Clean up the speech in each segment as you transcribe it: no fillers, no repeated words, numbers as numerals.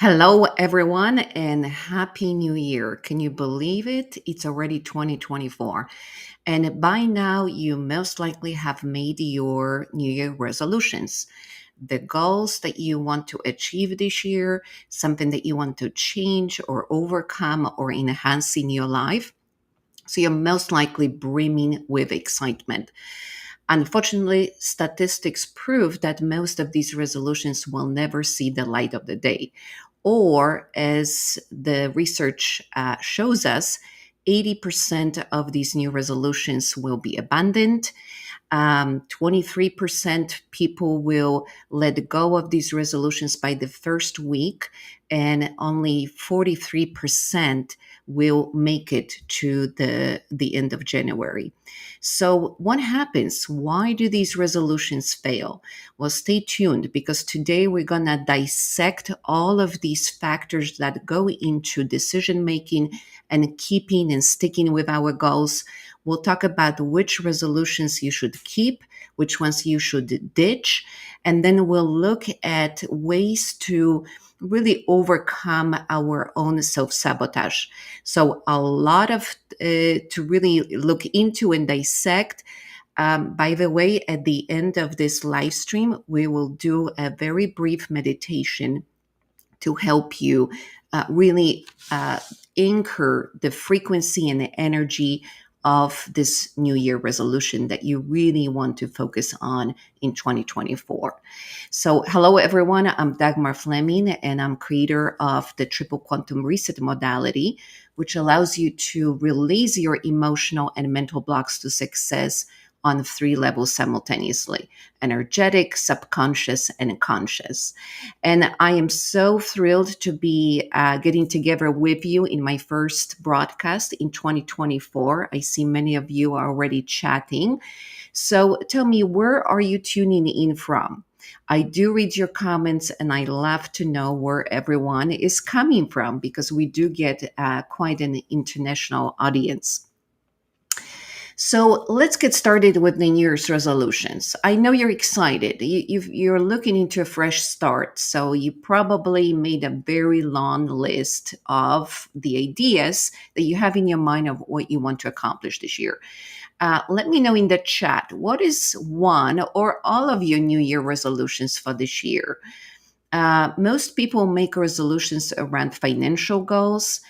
Hello, everyone, and Happy New Year. Can you believe it? It's already 2024. And by now, you most likely have made your New Year resolutions. The goals that you want to achieve this year, something that you want to change or overcome or enhance in your life. So you're most likely brimming with excitement. Unfortunately, statistics prove that most of these resolutions will never see the light of the day. Or, as the research shows us, 80% of these new resolutions will be abandoned. 23% people will let go of these resolutions by the first week, and only 43% will make it to the end of January. So, what happens? Why do these resolutions fail? Well, stay tuned because today we're going to dissect all of these factors that go into decision making and keeping and sticking with our goals. We'll talk about which resolutions you should keep, which ones you should ditch, and then we'll look at ways to really overcome our own self sabotage. So, a lot of to really look into and dissect. By the way, at the end of this live stream, we will do a very brief meditation to help you really anchor the frequency and the energy of this New Year resolution that you really want to focus on in 2024. So, hello everyone. I'm Dagmar Fleming, and I'm creator of the Triple Quantum Reset modality, which allows you to release your emotional and mental blocks to success on three levels simultaneously: energetic, subconscious, and conscious. And I am so thrilled to be getting together with you in my first broadcast in 2024. I see many of you are already chatting. So tell me, where are you tuning in from? I do read your comments and I love to know where everyone is coming from because we do get quite an international audience. So let's get started with the New Year's resolutions. I know you're excited. You're looking into a fresh start. So you probably made a very long list of the ideas that you have in your mind of what you want to accomplish this year. Let me know in the chat, what is one or all of your New Year resolutions for this year? Most people make resolutions around financial goals,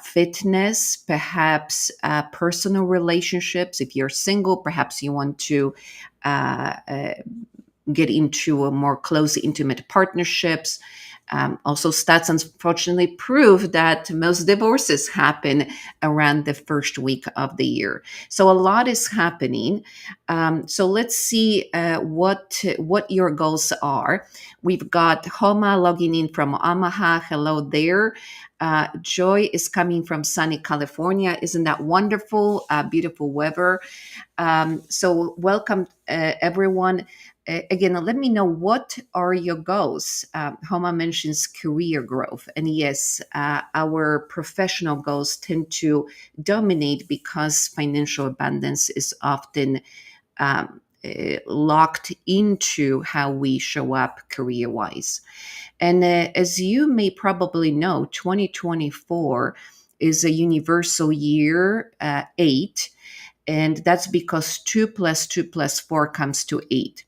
fitness, perhaps personal relationships. If you're single, perhaps you want to uh, uh, get into a more close, intimate partnerships. Also, stats unfortunately prove that most divorces happen around the first week of the year. So a lot is happening. So let's see what your goals are. We've got Homa logging in from Omaha. Hello there. Joy is coming from sunny California. Isn't that wonderful? Beautiful weather. So welcome everyone. Again, let me know, what are your goals? Homa mentions career growth. And yes, our professional goals tend to dominate because financial abundance is often locked into how we show up career wise. And as you may probably know, 2024 is a universal year, 8. And that's because 2 plus 2 plus 4 comes to 8.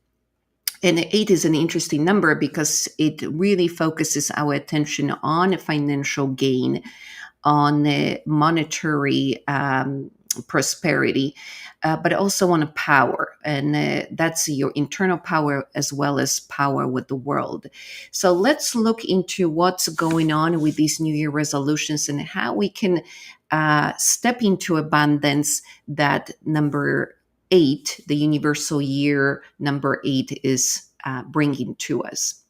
And 8 is an interesting number because it really focuses our attention on financial gain, on monetary prosperity, but also on power. And that's your internal power as well as power with the world. So let's look into what's going on with these New Year resolutions and how we can step into abundance that number 8, the universal year number 8, is bringing to us.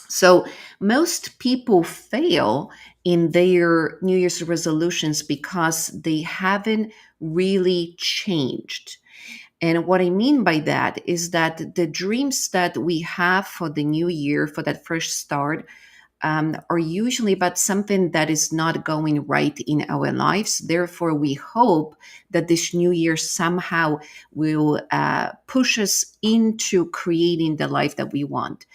So most people fail in their New Year's resolutions because they haven't really changed. And what I mean by that is that the dreams that we have for the new year, for that fresh start, are usually about something that is not going right in our lives. Therefore, we hope that this new year somehow will push us into creating the life that we want.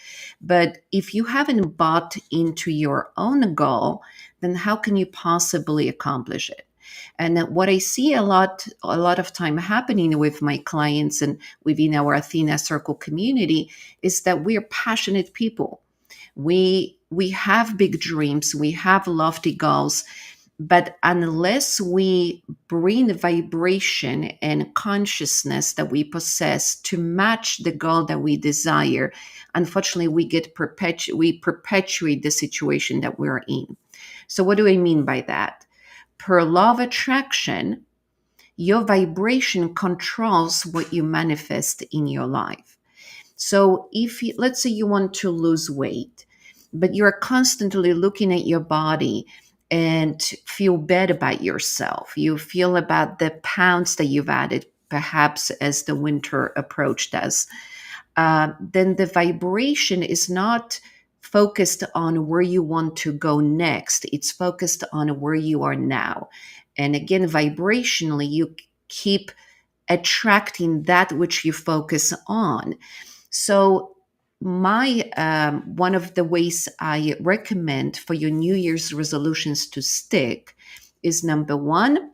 But if you haven't bought into your own goal, then how can you possibly accomplish it? And what I see a lot of time happening with my clients and within our Athena Circle community is that we are passionate people. We have big dreams, we have lofty goals, but unless we bring the vibration and consciousness that we possess to match the goal that we desire, unfortunately we perpetuate the situation that we're in. So what do I mean by that? Per law of attraction, your vibration controls what you manifest in your life. So if you, let's say you want to lose weight, but you're constantly looking at your body and feel bad about yourself, you feel about the pounds that you've added, perhaps as the winter approach does, then the vibration is not focused on where you want to go next. It's focused on where you are now. And again, vibrationally, you keep attracting that which you focus on. So, my one of the ways I recommend for your New Year's resolutions to stick is number one,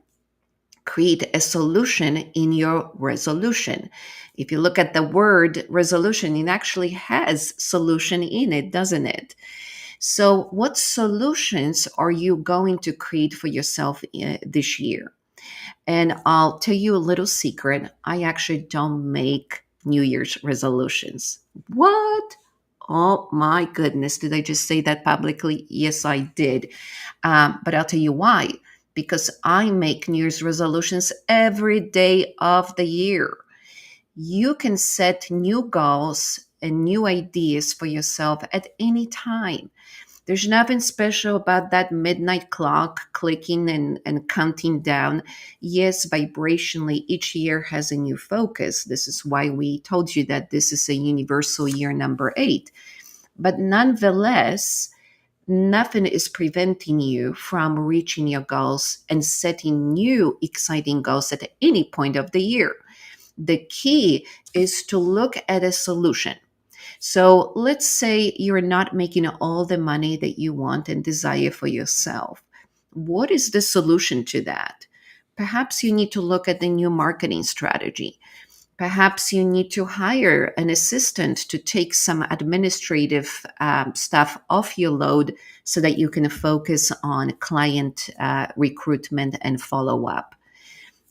create a solution in your resolution. If you look at the word resolution, it actually has solution in it, doesn't it? So, what solutions are you going to create for yourself this year? And I'll tell you a little secret. I actually don't make New Year's resolutions. What? Oh my goodness. Did I just say that publicly? Yes, I did. But I'll tell you why. Because I make New Year's resolutions every day of the year. You can set new goals and new ideas for yourself at any time. There's nothing special about that midnight clock clicking and counting down. Yes, vibrationally, each year has a new focus. This is why we told you that this is a universal year number 8. But nonetheless, nothing is preventing you from reaching your goals and setting new exciting goals at any point of the year. The key is to look at a solution. So let's say you're not making all the money that you want and desire for yourself. What is the solution to that? Perhaps you need to look at the new marketing strategy. Perhaps you need to hire an assistant to take some administrative stuff off your load so that you can focus on client recruitment and follow up.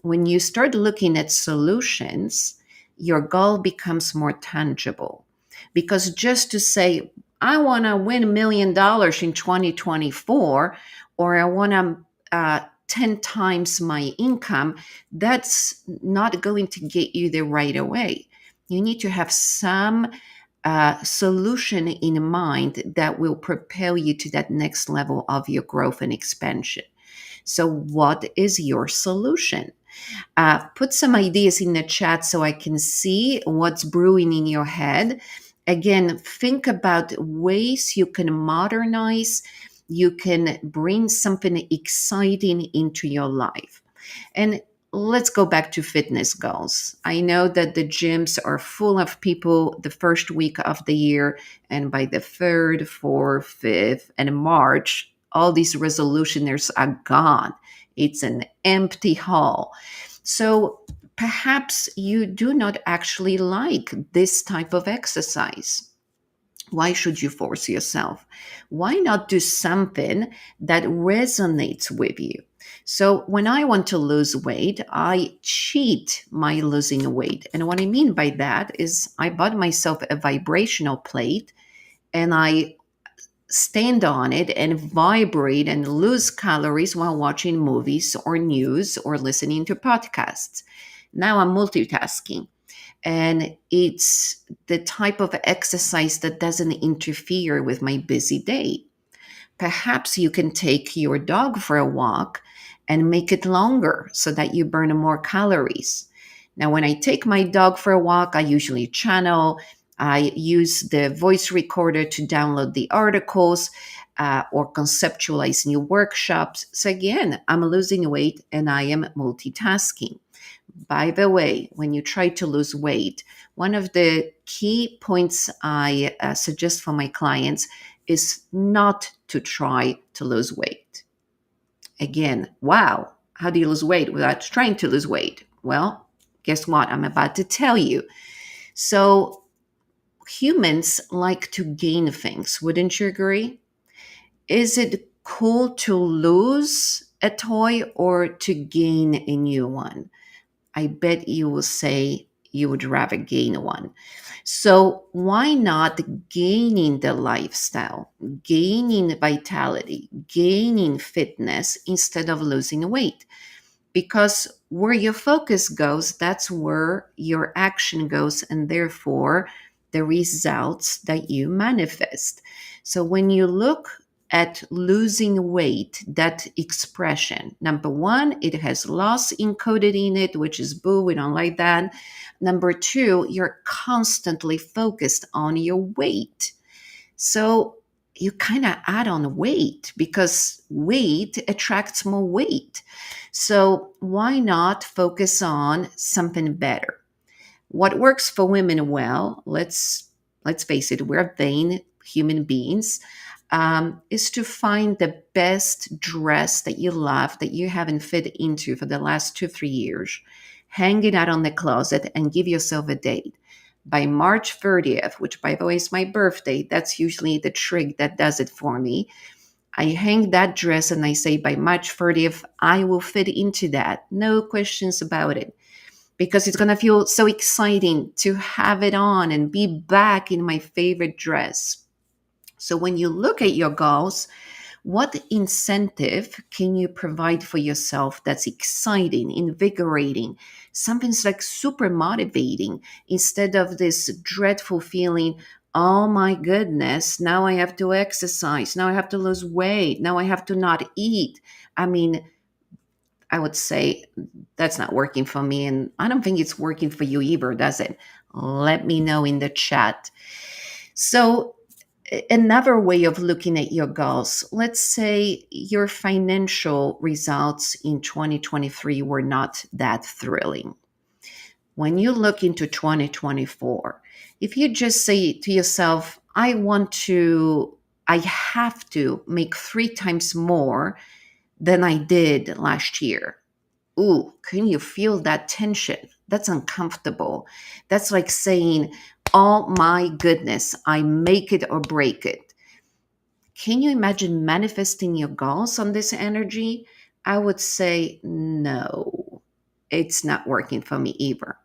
When you start looking at solutions, your goal becomes more tangible. Because just to say, I want to win $1 million in 2024, or I want to 10 times my income, that's not going to get you there right away. You need to have some solution in mind that will propel you to that next level of your growth and expansion. So, what is your solution? Put some ideas in the chat so I can see what's brewing in your head. Again, think about ways you can modernize, you can bring something exciting into your life. And let's go back to fitness goals. I know that the gyms are full of people the first week of the year, and by the 3rd, 4th, 5th, and March, all these resolutioners are gone. It's an empty hall. So perhaps you do not actually like this type of exercise. Why should you force yourself? Why not do something that resonates with you? So, when I want to lose weight, I cheat my losing weight. And what I mean by that is I bought myself a vibrational plate and I stand on it and vibrate and lose calories while watching movies or news or listening to podcasts. Now I'm multitasking. And it's the type of exercise that doesn't interfere with my busy day. Perhaps you can take your dog for a walk and make it longer so that you burn more calories. Now, when I take my dog for a walk, I usually channel, I use the voice recorder to download the articles or conceptualize new workshops. So again, I'm losing weight and I am multitasking. By the way, when you try to lose weight, one of the key points I suggest for my clients is not to try to lose weight. Again, wow, how do you lose weight without trying to lose weight? Well, guess what? I'm about to tell you. So, humans like to gain things, wouldn't you agree? Is it cool to lose a toy or to gain a new one? I bet you will say you would rather gain one. So, why not gaining the lifestyle, gaining vitality, gaining fitness instead of losing weight? Because where your focus goes, that's where your action goes, and therefore the results that you manifest. So when you look at losing weight, that expression, number one, it has loss encoded in it, which is boo, we don't like that. Number two, you're constantly focused on your weight. So you kind of add on weight because weight attracts more weight. So why not focus on something better? What works for women well, let's face it, we're vain human beings, is to find the best dress that you love that you haven't fit into for the last 2 3 years, hang it out on the closet and give yourself a date. By March 30th, which by the way is my birthday, that's usually the trick that does it for me. I hang that dress and I say, by March 30th, I will fit into that. No questions about it. Because it's going to feel so exciting to have it on and be back in my favorite dress. So when you look at your goals, what incentive can you provide for yourself that's exciting, invigorating, something's like super motivating instead of this dreadful feeling, oh my goodness, now I have to exercise, now I have to lose weight, now I have to not eat. I mean, I would say that's not working for me, and I don't think it's working for you either, does it? Let me know in the chat. So, another way of looking at your goals, let's say your financial results in 2023 were not that thrilling. When you look into 2024, if you just say to yourself, I have to make 3 times more than I did last year. Ooh, can you feel that tension? That's uncomfortable. That's like saying, oh my goodness, I make it or break it. Can you imagine manifesting your goals on this energy? I would say, no, it's not working for me either.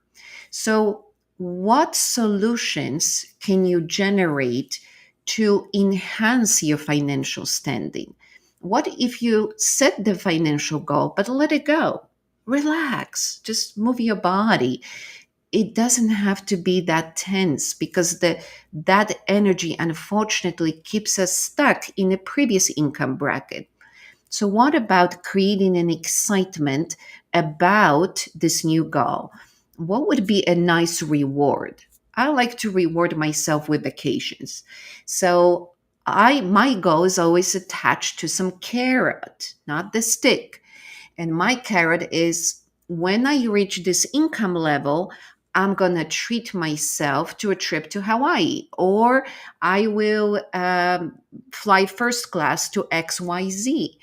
So, what solutions can you generate to enhance your financial standing? What if you set the financial goal, but let it go? Relax, just move your body. It doesn't have to be that tense because that energy unfortunately keeps us stuck in a previous income bracket. So, what about creating an excitement about this new goal? What would be a nice reward? I like to reward myself with vacations. So, my goal is always attached to some carrot, not the stick. And my carrot is when I reach this income level, I'm going to treat myself to a trip to Hawaii, or I will fly first class to XYZ.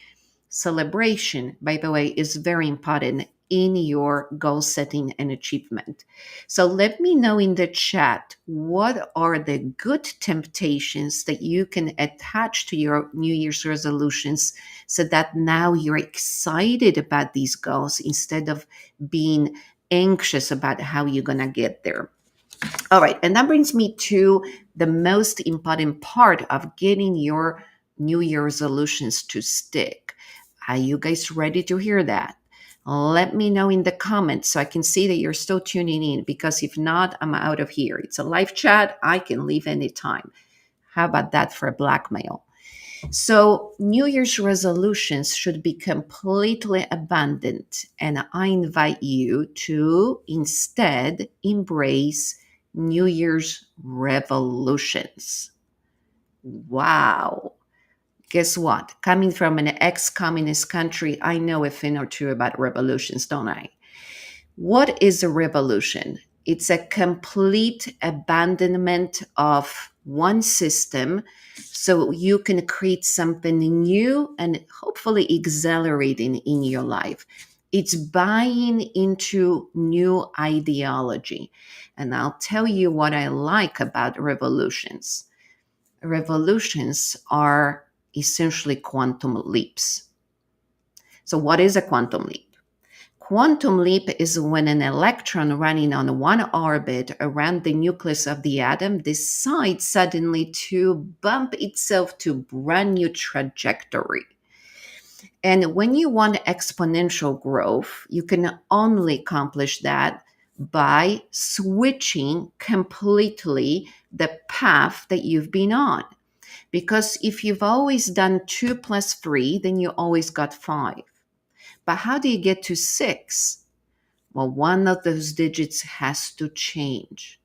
Celebration, by the way, is very important in your goal setting and achievement. So let me know in the chat what are the good temptations that you can attach to your New Year's resolutions so that now you're excited about these goals instead of being anxious about how you're going to get there. All right, and that brings me to the most important part of getting your New Year resolutions to stick. Are you guys ready to hear that? Let me know in the comments so I can see that you're still tuning in, because if not, I'm out of here. It's a live chat. I can leave anytime. How about that for a blackmail? So, New Year's resolutions should be completely abundant, and I invite you to instead embrace New Year's revolutions. Wow. Guess what? Coming from an ex communist country, I know a thing or two about revolutions, don't I? What is a revolution? It's a complete abandonment of one system so you can create something new and hopefully exhilarating in your life. It's buying into new ideology. And I'll tell you what I like about revolutions. Revolutions are essentially quantum leaps. So, what is a quantum leap? Quantum leap is when an electron running on one orbit around the nucleus of the atom decides suddenly to bump itself to brand new trajectory. And when you want exponential growth, you can only accomplish that by switching completely the path that you've been on. Because if you've always done 2 plus 3, then you always got 5. But how do you get to 6? Well, one of those digits has to change.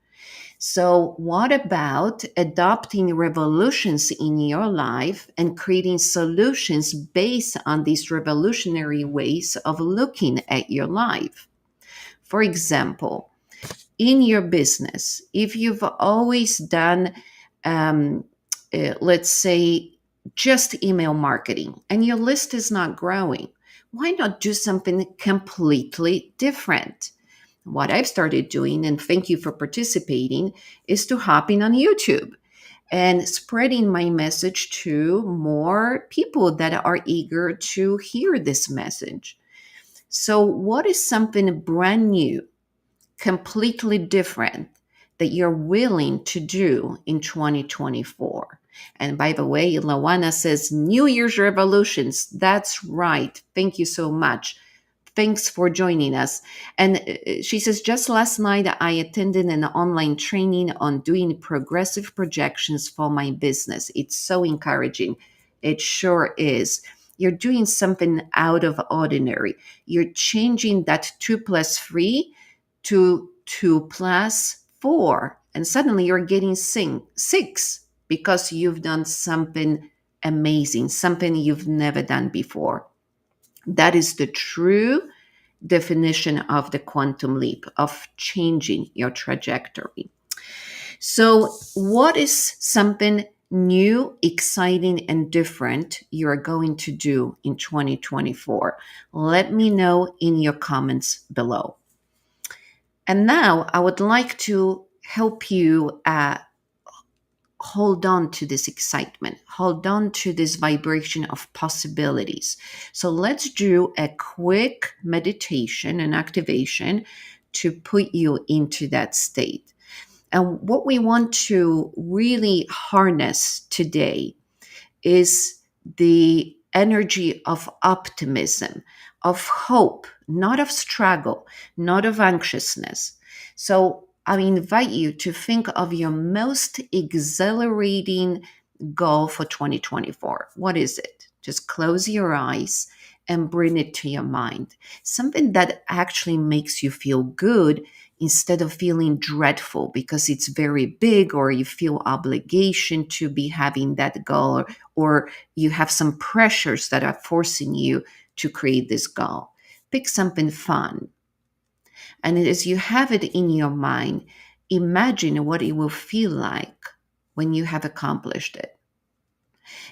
So, what about adopting revolutions in your life and creating solutions based on these revolutionary ways of looking at your life? For example, in your business, if you've always done, um, let's say, just email marketing and your list is not growing, why not do something completely different? What I've started doing, and thank you for participating, is to hop in on YouTube and spreading my message to more people that are eager to hear this message. So, what is something brand new, completely different that you're willing to do in 2024? And by the way, Lawana says, New Year's revolutions. That's right. Thank you so much. Thanks for joining us. And she says, just last night, I attended an online training on doing progressive projections for my business. It's so encouraging. It sure is. You're doing something out of ordinary. You're changing that 2 plus 3 to 2 plus 4. And suddenly you're getting 6 because you've done something amazing, something you've never done before. That is the true definition of the quantum leap, of changing your trajectory. So, what is something new, exciting, and different you're going to do in 2024? Let me know in your comments below. And now I would like to help you hold on to this excitement, hold on to this vibration of possibilities. So let's do a quick meditation and activation to put you into that state. And what we want to really harness today is the energy of optimism, of hope, not of struggle, not of anxiousness. So I invite you to think of your most exhilarating goal for 2024. What is it? Just close your eyes and bring it to your mind. Something that actually makes you feel good instead of feeling dreadful because it's very big or you feel obligation to be having that goal or you have some pressures that are forcing you to create this goal. Pick something fun. And as you have it in your mind, imagine what it will feel like when you have accomplished it.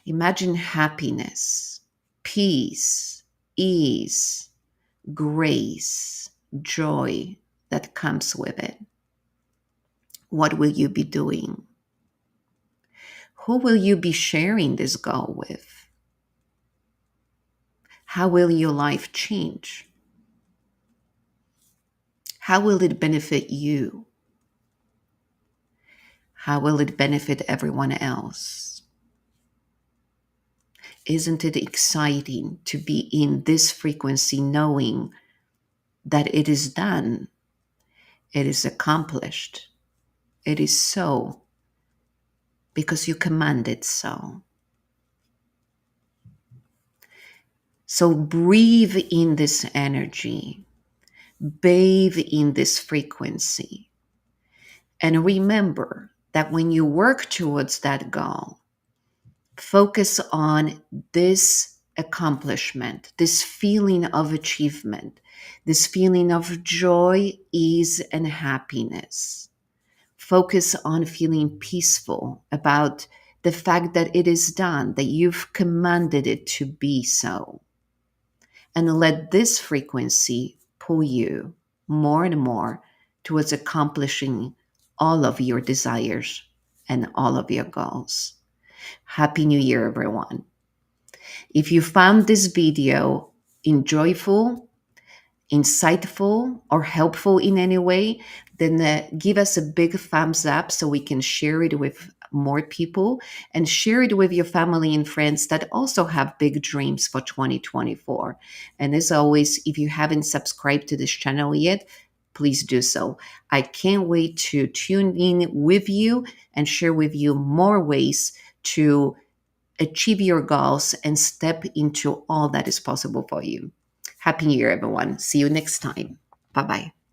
Imagine happiness, peace, ease, grace, joy that comes with it. What will you be doing? Who will you be sharing this goal with? How will your life change? How will it benefit you? How will it benefit everyone else? Isn't it exciting to be in this frequency knowing that it is done, it is accomplished, it is so, because you command it so. So breathe in this energy, bathe in this frequency, And remember that when you work towards that goal, focus on this accomplishment, this feeling of achievement, this feeling of joy, ease, and happiness. Focus on feeling peaceful about the fact that it is done, that you've commanded it to be so. And let this frequency pull you more and more towards accomplishing all of your desires and all of your goals. Happy New Year, everyone. If you found this video enjoyable, insightful, or helpful in any way, then give us a big thumbs up so we can share it with more people, and share it with your family and friends that also have big dreams for 2024. And as always, if you haven't subscribed to this channel yet, please do so. I can't wait to tune in with you and share with you more ways to achieve your goals and step into all that is possible for you. Happy New Year, everyone. See you next time. Bye bye.